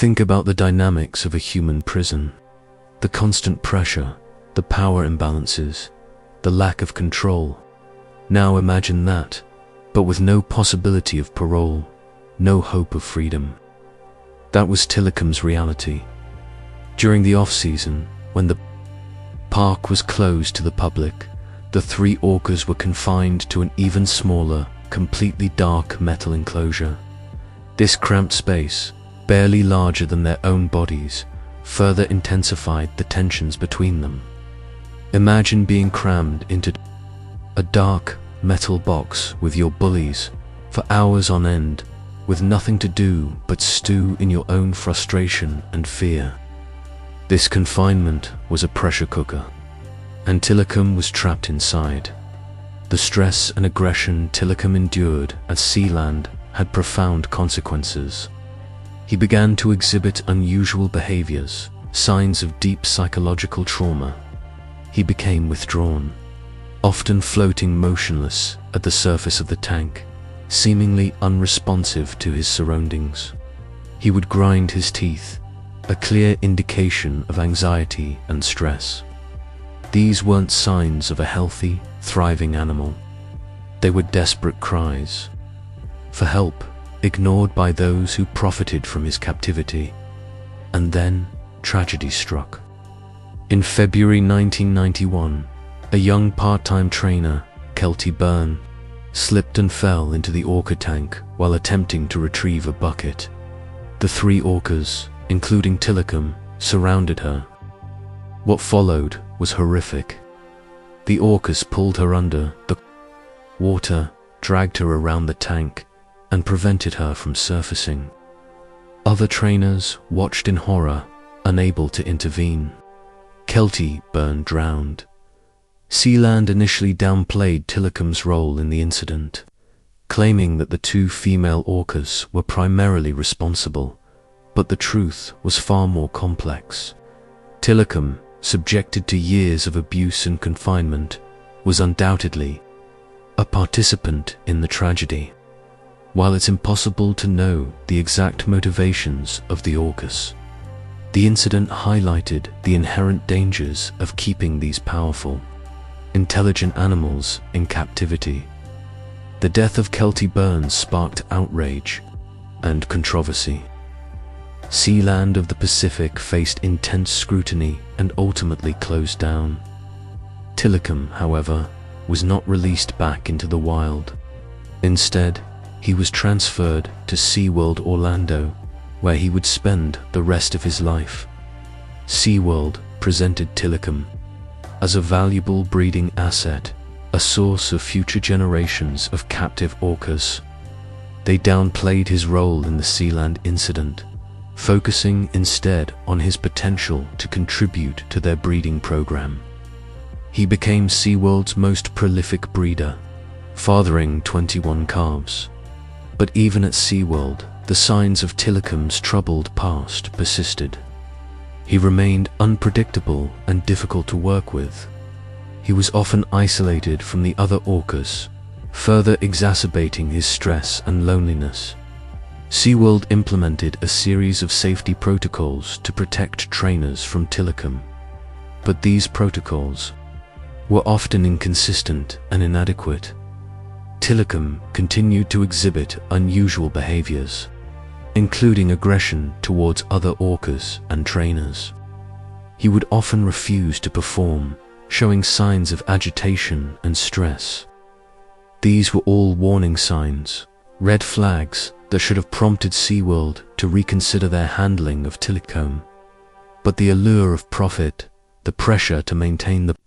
Think about the dynamics of a human prison. The constant pressure, the power imbalances, the lack of control. Now imagine that, but with no possibility of parole, no hope of freedom. That was Tilikum's reality. During the off-season, when the park was closed to the public, the 3 orcas were confined to an even smaller, completely dark metal enclosure. This cramped space, barely larger than their own bodies, further intensified the tensions between them. Imagine being crammed into a dark, metal box with your bullies for hours on end, with nothing to do but stew in your own frustration and fear. This confinement was a pressure cooker, and Tilikum was trapped inside. The stress and aggression Tilikum endured at Sealand had profound consequences. He began to exhibit unusual behaviors, signs of deep psychological trauma. He became withdrawn, often floating motionless at the surface of the tank, seemingly unresponsive to his surroundings. He would grind his teeth, a clear indication of anxiety and stress. These weren't signs of a healthy, thriving animal. They were desperate cries for help, ignored by those who profited from his captivity. And then, tragedy struck. In February 1991, a young part-time trainer, Kelty Byrne, slipped and fell into the orca tank while attempting to retrieve a bucket. The 3 orcas, including Tilikum, surrounded her. What followed was horrific. The orcas pulled her under the water, dragged her around the tank, and prevented her from surfacing. Other trainers watched in horror, unable to intervene. Kelty Byrne drowned. Sealand initially downplayed Tilikum's role in the incident, claiming that the 2 female orcas were primarily responsible, but the truth was far more complex. Tilikum, subjected to years of abuse and confinement, was undoubtedly a participant in the tragedy. While it's impossible to know the exact motivations of the orcas, the incident highlighted the inherent dangers of keeping these powerful, intelligent animals in captivity. The death of Kelty Byrne sparked outrage and controversy. Sealand of the Pacific faced intense scrutiny and ultimately closed down. Tilikum, however, was not released back into the wild. Instead, he was transferred to SeaWorld Orlando, where he would spend the rest of his life. SeaWorld presented Tilikum as a valuable breeding asset, a source of future generations of captive orcas. They downplayed his role in the Sealand incident, focusing instead on his potential to contribute to their breeding program. He became SeaWorld's most prolific breeder, fathering 21 calves. But even at SeaWorld, the signs of Tilikum's troubled past persisted. He remained unpredictable and difficult to work with. He was often isolated from the other orcas, further exacerbating his stress and loneliness. SeaWorld implemented a series of safety protocols to protect trainers from Tilikum, but these protocols were often inconsistent and inadequate. Tilikum continued to exhibit unusual behaviors, including aggression towards other orcas and trainers. He would often refuse to perform, showing signs of agitation and stress. These were all warning signs, red flags that should have prompted SeaWorld to reconsider their handling of Tilikum. But the allure of profit, the pressure to maintain the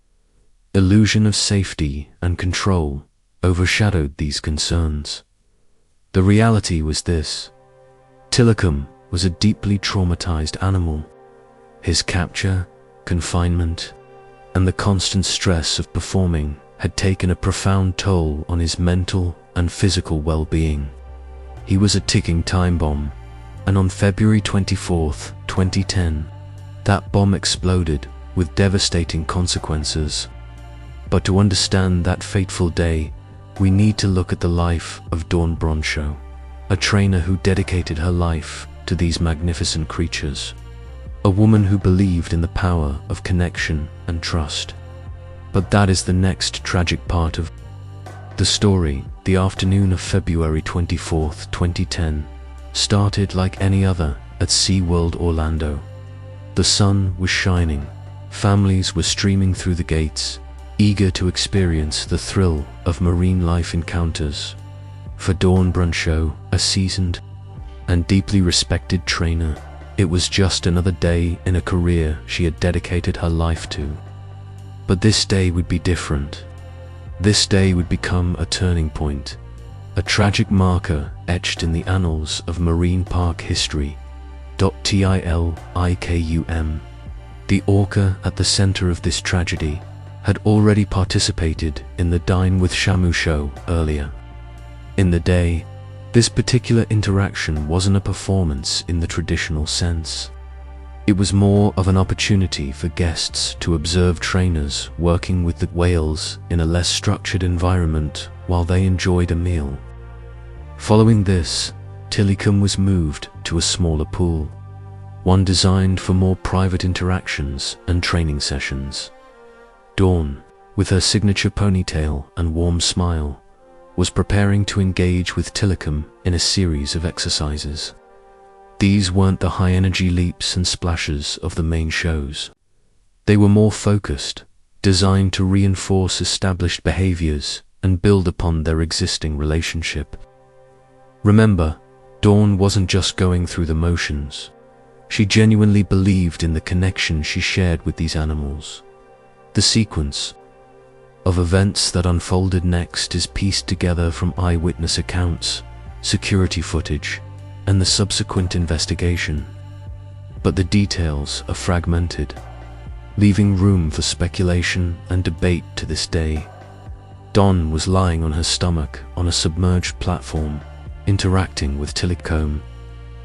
illusion of safety and control, overshadowed these concerns. The reality was this: Tilikum was a deeply traumatized animal. His capture, confinement, and the constant stress of performing had taken a profound toll on his mental and physical well-being. He was a ticking time bomb, and on February 24, 2010, that bomb exploded with devastating consequences. But to understand that fateful day, we need to look at the life of Orca Brancheau, a trainer who dedicated her life to these magnificent creatures. A woman who believed in the power of connection and trust. But that is the next tragic part of the story. The afternoon of February 24th, 2010, started like any other at SeaWorld Orlando. The sun was shining, families were streaming through the gates, eager to experience the thrill of marine life encounters. For Orca Brancheau, a seasoned and deeply respected trainer, it was just another day in a career she had dedicated her life to. But this day would be different. This day would become a turning point, a tragic marker etched in the annals of marine park history. Tilikum. The orca at the center of this tragedy had already participated in the Dine with Shamu show earlier in the day. This particular interaction wasn't a performance in the traditional sense. It was more of an opportunity for guests to observe trainers working with the whales in a less structured environment while they enjoyed a meal. Following this, Tilikum was moved to a smaller pool, one designed for more private interactions and training sessions. Dawn, with her signature ponytail and warm smile, was preparing to engage with Tilikum in a series of exercises. These weren't the high-energy leaps and splashes of the main shows. They were more focused, designed to reinforce established behaviors and build upon their existing relationship. Remember, Dawn wasn't just going through the motions. She genuinely believed in the connection she shared with these animals. The sequence of events that unfolded next is pieced together from eyewitness accounts, security footage, and the subsequent investigation. But the details are fragmented, leaving room for speculation and debate to this day. Dawn was lying on her stomach on a submerged platform, interacting with Tilikum.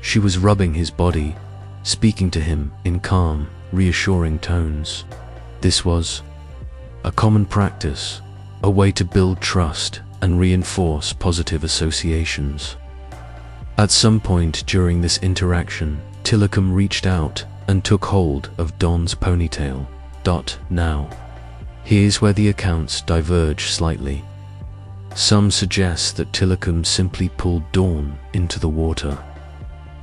She was rubbing his body, speaking to him in calm, reassuring tones. This was a common practice, a way to build trust and reinforce positive associations. At some point during this interaction, Tilikum reached out and took hold of Dawn's ponytail. Now, here's where the accounts diverge slightly. Some suggest that Tilikum simply pulled Dawn into the water.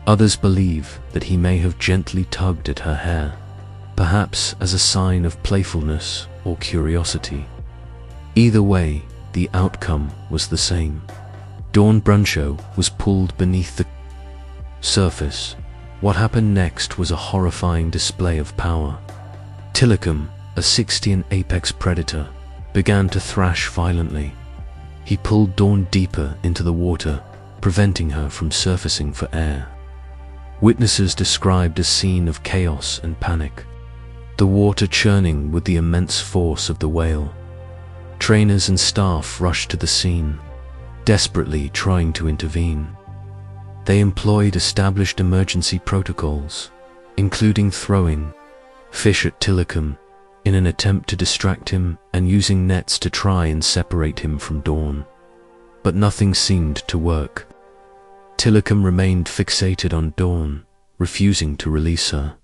Others believe that he may have gently tugged at her hair, perhaps as a sign of playfulness or curiosity. Either way, the outcome was the same. Orca Brancheau was pulled beneath the surface. What happened next was a horrifying display of power. Tilikum, a 60-an apex predator, began to thrash violently. He pulled Dawn deeper into the water, preventing her from surfacing for air. Witnesses described a scene of chaos and panic, the water churning with the immense force of the whale. Trainers and staff rushed to the scene, desperately trying to intervene. They employed established emergency protocols, including throwing fish at Tilikum in an attempt to distract him and using nets to try and separate him from Dawn. But nothing seemed to work. Tilikum remained fixated on Dawn, refusing to release her.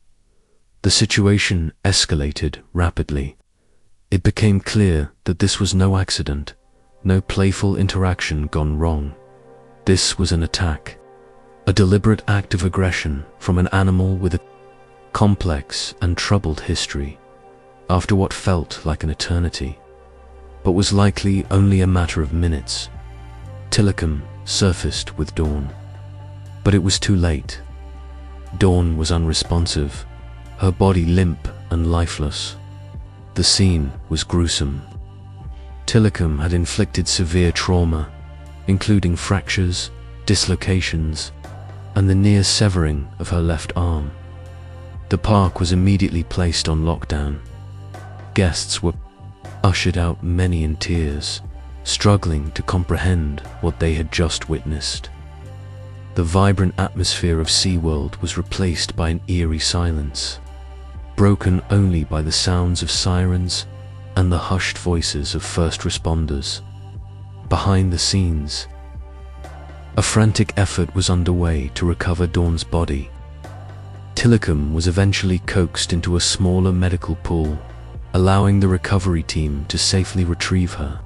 The situation escalated rapidly. It became clear that this was no accident, no playful interaction gone wrong. This was an attack, a deliberate act of aggression from an animal with a complex and troubled history. After what felt like an eternity, but was likely only a matter of minutes, Tilikum surfaced with Dawn. But it was too late. Dawn was unresponsive, her body limp and lifeless. The scene was gruesome. Tilikum had inflicted severe trauma, including fractures, dislocations, and the near severing of her left arm. The park was immediately placed on lockdown. Guests were ushered out, many in tears, struggling to comprehend what they had just witnessed. The vibrant atmosphere of SeaWorld was replaced by an eerie silence, broken only by the sounds of sirens and the hushed voices of first responders. Behind the scenes, A frantic effort was underway to recover Dawn's body. Tilikum was eventually coaxed into a smaller medical pool, allowing the recovery team to safely retrieve her.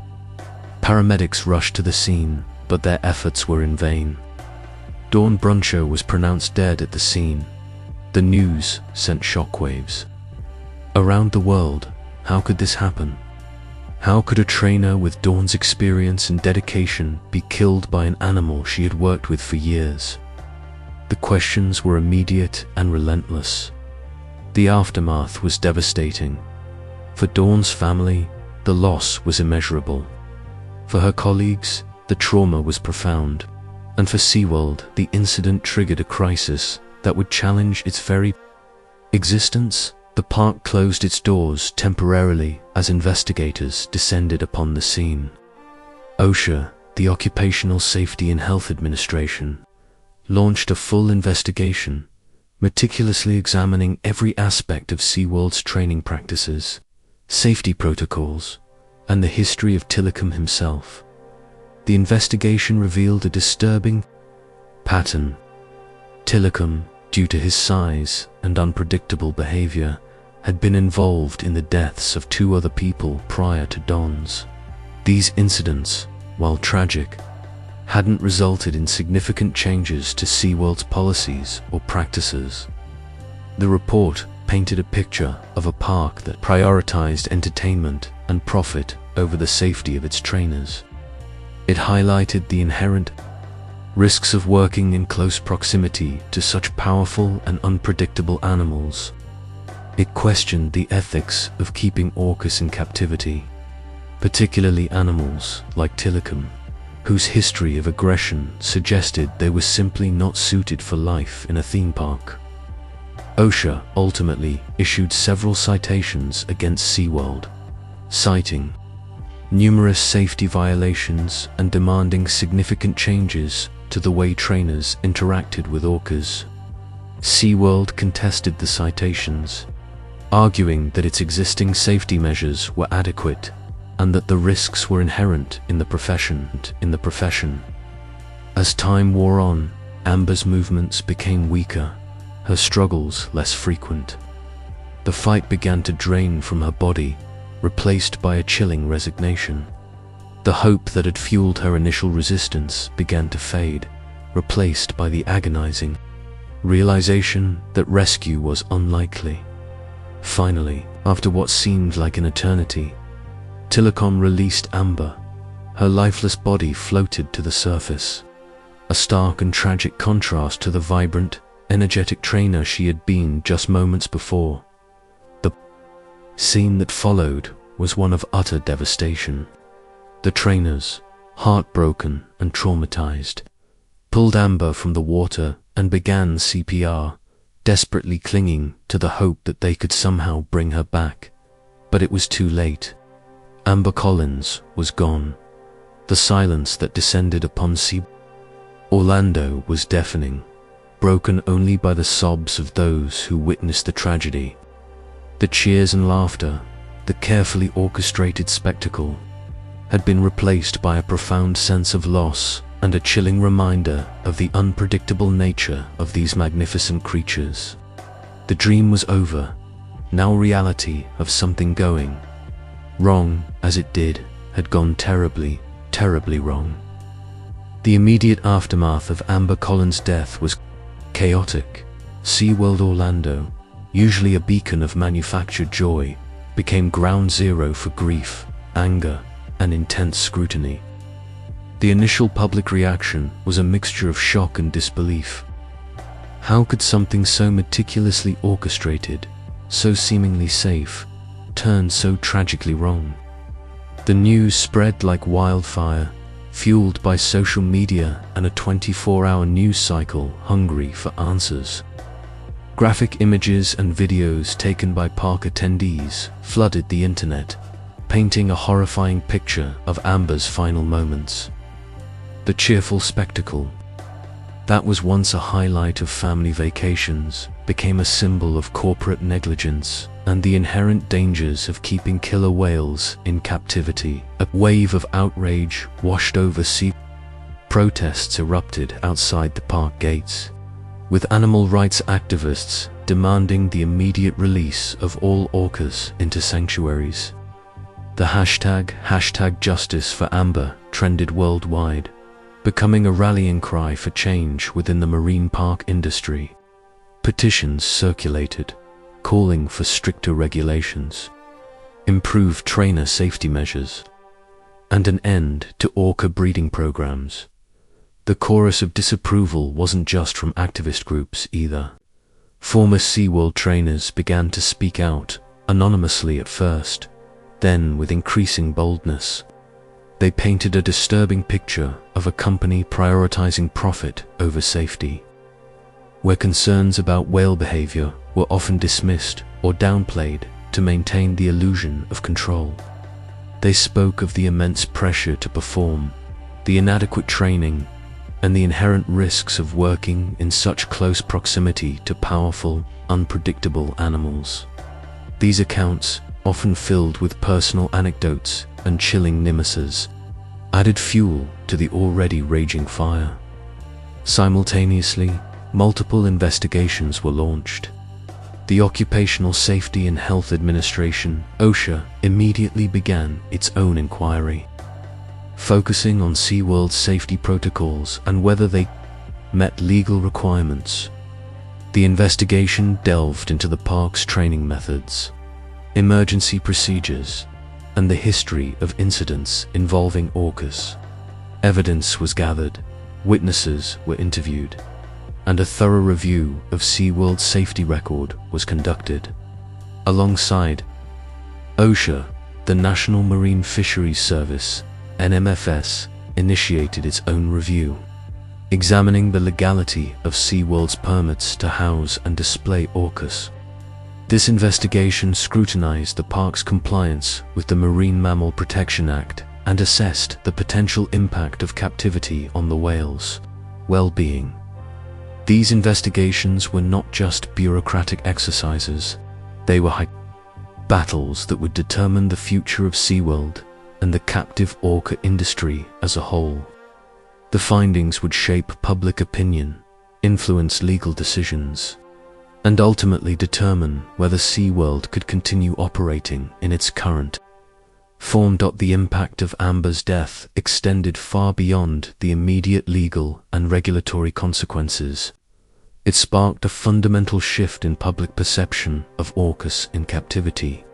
Paramedics rushed to the scene, but their efforts were in vain. Orca Brancheau was pronounced dead at the scene. The news sent shockwaves around the world. How could this happen? How could a trainer with Dawn's experience and dedication be killed by an animal she had worked with for years? The questions were immediate and relentless. The aftermath was devastating. For Dawn's family, the loss was immeasurable. For her colleagues, the trauma was profound. And for SeaWorld, the incident triggered a crisis that would challenge its very existence. The park closed its doors temporarily as investigators descended upon the scene. OSHA, the Occupational Safety and Health Administration, launched a full investigation, meticulously examining every aspect of SeaWorld's training practices, safety protocols, and the history of Tilikum himself. The investigation revealed a disturbing pattern. Tilikum, due to his size and unpredictable behavior, had been involved in the deaths of 2 other people prior to Dawn's. These incidents, while tragic, hadn't resulted in significant changes to SeaWorld's policies or practices. The report painted a picture of a park that prioritized entertainment and profit over the safety of its trainers. It highlighted the inherent risks of working in close proximity to such powerful and unpredictable animals. It questioned the ethics of keeping orcas in captivity, particularly animals like Tilikum, whose history of aggression suggested they were simply not suited for life in a theme park. OSHA ultimately issued several citations against SeaWorld, citing numerous safety violations and demanding significant changes to the way trainers interacted with orcas. SeaWorld contested the citations, arguing that its existing safety measures were adequate and that the risks were inherent in the profession. As time wore on, Amber's movements became weaker, her struggles less frequent. The fight began to drain from her body, replaced by a chilling resignation. The hope that had fueled her initial resistance began to fade, replaced by the agonizing realization that rescue was unlikely. Finally, after what seemed like an eternity, Tilikum released Amber. Her lifeless body floated to the surface, a stark and tragic contrast to the vibrant, energetic trainer she had been just moments before. The scene that followed was one of utter devastation. The trainers, heartbroken and traumatized, pulled Amber from the water and began CPR, desperately clinging to the hope that they could somehow bring her back. But it was too late. Amber Collins was gone. The silence that descended upon Orlando was deafening, broken only by the sobs of those who witnessed the tragedy. The cheers and laughter, the carefully orchestrated spectacle, had been replaced by a profound sense of loss and a chilling reminder of the unpredictable nature of these magnificent creatures. The dream was over. Now reality of something going wrong, as it had gone terribly, terribly wrong. The immediate aftermath of Amber Collins' death was chaotic. SeaWorld Orlando, usually a beacon of manufactured joy, became ground zero for grief, anger, and intense scrutiny. The initial public reaction was a mixture of shock and disbelief. How could something so meticulously orchestrated, so seemingly safe, turn so tragically wrong? The news spread like wildfire, fueled by social media and a 24-hour news cycle hungry for answers. Graphic images and videos taken by park attendees flooded the internet, painting a horrifying picture of Amber's final moments. The cheerful spectacle that was once a highlight of family vacations became a symbol of corporate negligence and the inherent dangers of keeping killer whales in captivity. A wave of outrage washed over protests erupted outside the park gates, with animal rights activists demanding the immediate release of all orcas into sanctuaries. The hashtag Justice for Amber trended worldwide, becoming a rallying cry for change within the marine park industry. Petitions circulated, calling for stricter regulations, improved trainer safety measures, and an end to orca breeding programs. The chorus of disapproval wasn't just from activist groups either. Former SeaWorld trainers began to speak out, anonymously at first, then with increasing boldness. They painted a disturbing picture of a company prioritizing profit over safety, where concerns about whale behavior were often dismissed or downplayed to maintain the illusion of control. They spoke of the immense pressure to perform, the inadequate training, and the inherent risks of working in such close proximity to powerful, unpredictable animals. These accounts, often filled with personal anecdotes and chilling nemesis, added fuel to the already raging fire. Simultaneously, multiple investigations were launched. The Occupational Safety and Health Administration, OSHA, immediately began its own inquiry, focusing on SeaWorld's safety protocols and whether they met legal requirements. The investigation delved into the park's training methods, emergency procedures, and the history of incidents involving orcas. Evidence was gathered, witnesses were interviewed, and a thorough review of SeaWorld's safety record was conducted. Alongside OSHA, the National Marine Fisheries Service, NMFS, initiated its own review, examining the legality of SeaWorld's permits to house and display orcas. This investigation scrutinized the park's compliance with the Marine Mammal Protection Act and assessed the potential impact of captivity on the whales' well-being. These investigations were not just bureaucratic exercises, they were battles that would determine the future of SeaWorld and the captive orca industry as a whole. The findings would shape public opinion, influence legal decisions, and ultimately determine whether SeaWorld could continue operating in its current form. The impact of Amber's death extended far beyond the immediate legal and regulatory consequences. It sparked a fundamental shift in public perception of orcas in captivity.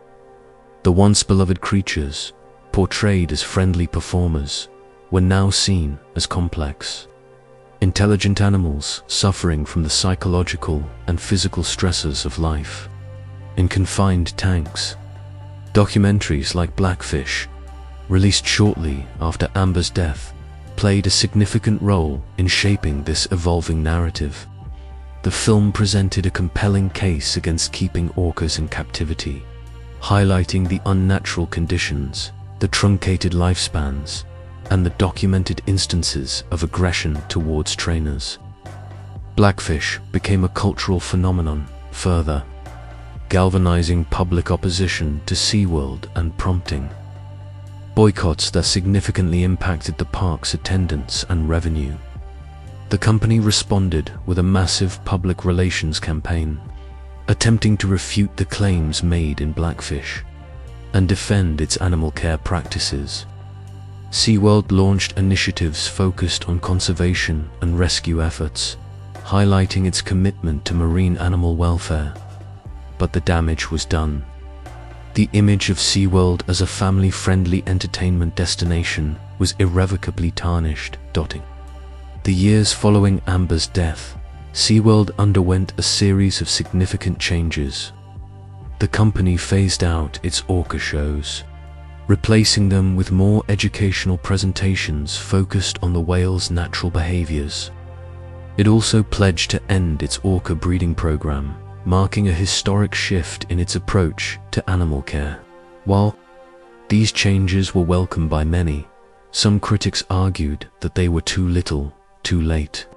The once beloved creatures, portrayed as friendly performers, were now seen as complex, intelligent animals suffering from the psychological and physical stresses of life in confined tanks. Documentaries like Blackfish, released shortly after Amber's death, played a significant role in shaping this evolving narrative. The film presented a compelling case against keeping orcas in captivity, highlighting the unnatural conditions, the truncated lifespans, and the documented instances of aggression towards trainers. Blackfish became a cultural phenomenon, further galvanizing public opposition to SeaWorld and prompting boycotts that significantly impacted the park's attendance and revenue. The company responded with a massive public relations campaign, attempting to refute the claims made in Blackfish and defend its animal care practices. SeaWorld launched initiatives focused on conservation and rescue efforts, highlighting its commitment to marine animal welfare. But the damage was done. The image of SeaWorld as a family-friendly entertainment destination was irrevocably tarnished. The years following Amber's death, SeaWorld underwent a series of significant changes. The company phased out its orca shows, replacing them with more educational presentations focused on the whale's natural behaviors. It also pledged to end its orca breeding program, marking a historic shift in its approach to animal care. While these changes were welcomed by many, some critics argued that they were too little, too late,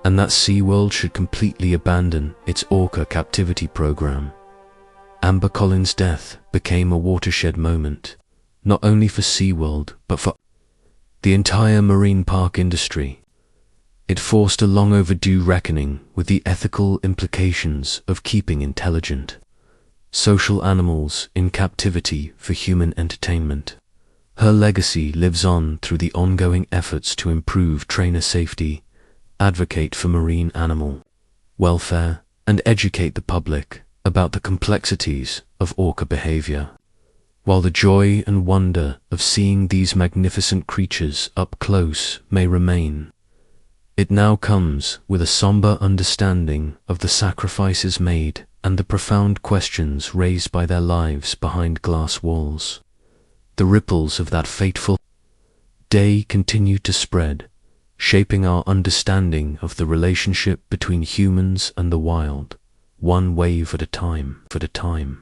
and that SeaWorld should completely abandon its orca captivity program. Amber Collins' death became a watershed moment, not only for SeaWorld but for the entire marine park industry. It forced a long overdue reckoning with the ethical implications of keeping intelligent, social animals in captivity for human entertainment. Her legacy lives on through the ongoing efforts to improve trainer safety, advocate for marine animal welfare, and educate the public about the complexities of orca behavior. While the joy and wonder of seeing these magnificent creatures up close may remain, it now comes with a somber understanding of the sacrifices made and the profound questions raised by their lives behind glass walls. The ripples of that fateful day continue to spread, shaping our understanding of the relationship between humans and the wild, one wave at a time.